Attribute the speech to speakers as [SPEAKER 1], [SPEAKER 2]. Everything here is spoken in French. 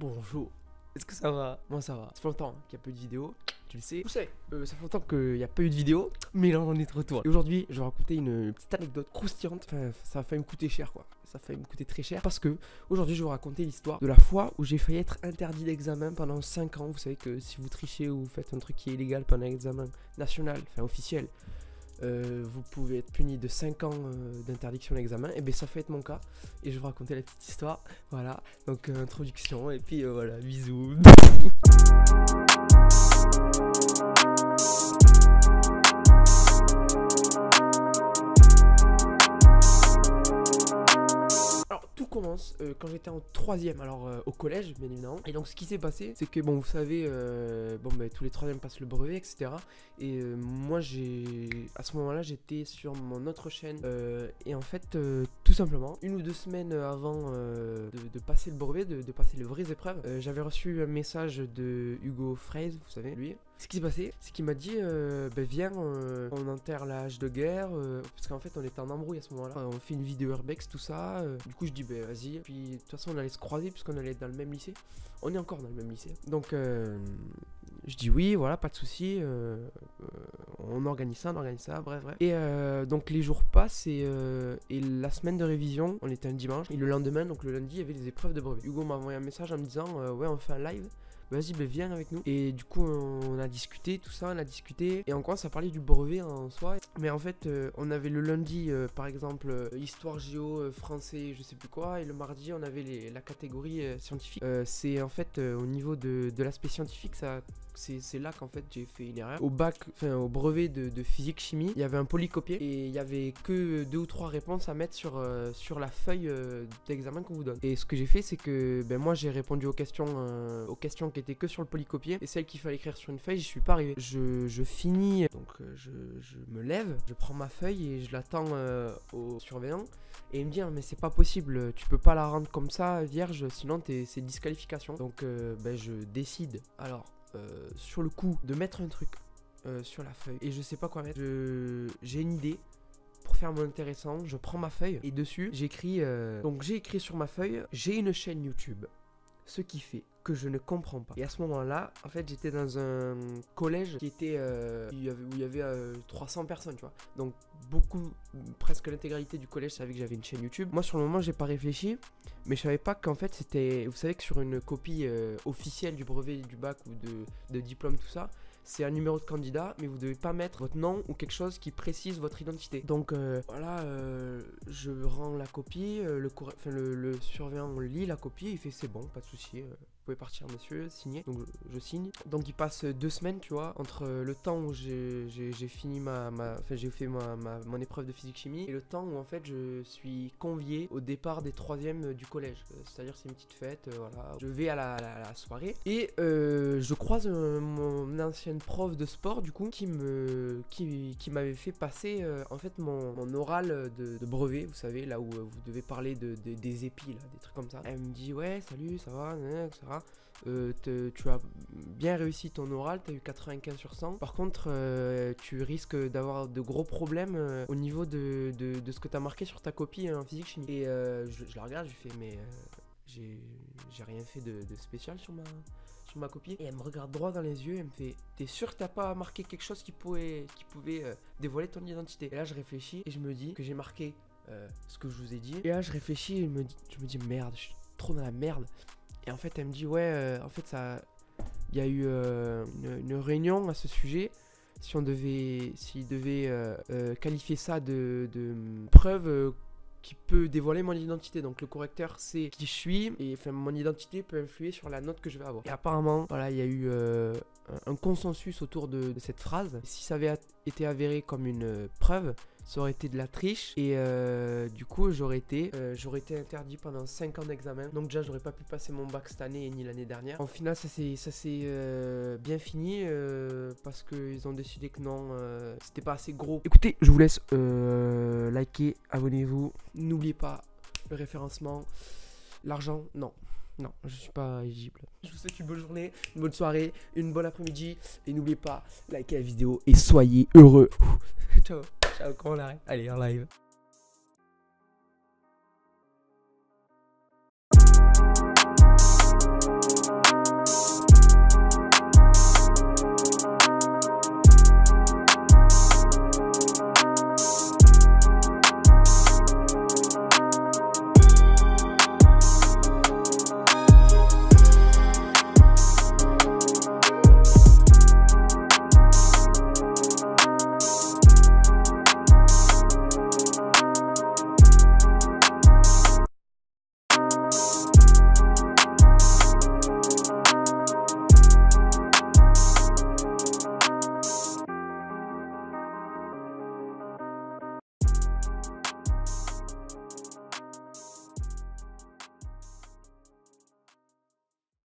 [SPEAKER 1] Bonjour, est-ce que ça va? Moi ça va. Ça fait longtemps qu'il n'y a pas eu de vidéo, tu le sais. Vous savez, ça fait longtemps qu'il n'y a pas eu de vidéo, mais là on est de retour. Et aujourd'hui, je vais raconter une petite anecdote croustillante. Enfin, ça a failli me coûter cher quoi. Ça a failli me coûter très cher parce que aujourd'hui, je vais vous raconter l'histoire de la fois où j'ai failli être interdit d'examen pendant 5 ans. Vous savez que si vous trichez ou vous faites un truc qui est illégal pendant un examen national, enfin officiel, vous pouvez être puni de 5 ans d'interdiction d'examen. Et bien ça fait être mon cas. Et je vais vous raconter la petite histoire. Voilà, donc introduction. Et puis voilà, bisous. Tout commence quand j'étais en 3ème, alors au collège bien évidemment. Et donc ce qui s'est passé, c'est que bon vous savez, tous les 3ème passent le brevet, etc. Et moi à ce moment là j'étais sur mon autre chaîne et en fait tout simplement 1 ou 2 semaines avant de passer le brevet, de passer les vraies épreuves, j'avais reçu un message de Hugo Fraise, vous savez lui. Ce qui s'est passé, c'est qu'il m'a dit viens, on enterre la hache de guerre, parce qu'en fait on était en embrouille à ce moment là, on fait une vidéo urbex tout ça, du coup je dis vas-y, puis de toute façon on allait se croiser puisqu'on allait être dans le même lycée, on est encore dans le même lycée, donc je dis oui, voilà, pas de souci, on organise ça, bref. Et donc les jours passent et la semaine de révision, on était un dimanche, et le lendemain, donc le lundi, il y avait les épreuves de brevet. Hugo m'a envoyé un message en me disant ouais, on fait un live. Vas-y, viens avec nous. Et du coup, on a discuté, tout ça, et on commence à parler du brevet en soi. Mais en fait, on avait le lundi, par exemple, histoire, géo, français, je sais plus quoi. Et le mardi, on avait la catégorie scientifique. C'est en fait, au niveau de l'aspect scientifique, c'est là qu'en fait j'ai fait une erreur. Au bac, enfin au brevet de physique chimie, il y avait un polycopier et il y avait que 2 ou 3 réponses à mettre sur la feuille d'examen qu'on vous donne. Et ce que j'ai fait, c'est que moi j'ai répondu aux questions qui étaient que sur le polycopier, et celles qu'il fallait écrire sur une feuille, j'y suis pas arrivé. Je finis, donc je me lève, je prends ma feuille et je l'attends au surveillant. Et il me dit mais c'est pas possible, tu peux pas la rendre comme ça vierge, sinon c'est disqualification. Donc je décide alors sur le coup de mettre un truc sur la feuille et je sais pas quoi mettre. J'ai une idée pour faire mon intéressant, je prends ma feuille et dessus j'écris donc j'ai écrit sur ma feuille, j'ai une chaîne YouTube, ce qui fait que je ne comprends pas. Et à ce moment-là, en fait, j'étais dans un collège qui était où il y avait 300 personnes, tu vois. Donc presque l'intégralité du collège savait que j'avais une chaîne YouTube. Moi, sur le moment, j'ai pas réfléchi, mais je savais pas qu'en fait, c'était, vous savez que sur une copie officielle du brevet, du bac ou de diplôme, tout ça, c'est un numéro de candidat, mais vous devez pas mettre votre nom ou quelque chose qui précise votre identité. Donc voilà, je rends la copie, le surveillant lit la copie, il fait c'est bon, pas de souci, vous pouvez partir monsieur, signer. Donc je signe. Donc il passe 2 semaines, tu vois, entre le temps où j'ai fini j'ai fait mon épreuve de physique chimie et le temps où en fait je suis convié au départ des 3e du collège. C'est-à-dire c'est une petite fête, voilà. Je vais à la soirée et je croise mon ancienne prof de sport du coup qui m'avait fait passer en fait mon oral de brevet, vous savez, là où vous devez parler des épis là, des trucs comme ça. Elle me dit ouais salut, ça va, etc. Tu as bien réussi ton oral, tu as eu 95 sur 100. Par contre, tu risques d'avoir de gros problèmes au niveau de ce que tu as marqué sur ta copie en physique chimie. Et je la regarde, je lui fais mais j'ai rien fait de spécial sur ma copie. Et elle me regarde droit dans les yeux, elle me fait t'es sûr que t'as pas marqué quelque chose qui pouvait dévoiler ton identité? Et là je réfléchis et je me dis que j'ai marqué ce que je vous ai dit. Et là je réfléchis et je me dis merde, je suis trop dans la merde. Et en fait elle me dit ouais en fait il y a eu une réunion à ce sujet, s'il devait qualifier ça de preuve qui peut dévoiler mon identité. Donc le correcteur sait qui je suis et enfin mon identité peut influer sur la note que je vais avoir. Et apparemment voilà, il y a eu un consensus autour de cette phrase. Si ça avait été avéré comme une preuve, ça aurait été de la triche et du coup j'aurais été interdit pendant 5 ans d'examen. Donc déjà j'aurais pas pu passer mon bac cette année ni l'année dernière. En final ça s'est bien fini parce qu'ils ont décidé que non, c'était pas assez gros. Écoutez, je vous laisse liker, abonnez-vous, n'oubliez pas le référencement, l'argent, non, je suis pas éligible. Je vous souhaite une bonne journée, une bonne soirée, une bonne après-midi. Et n'oubliez pas, likez la vidéo et soyez heureux. Ciao, comment on arrête? Allez, en live.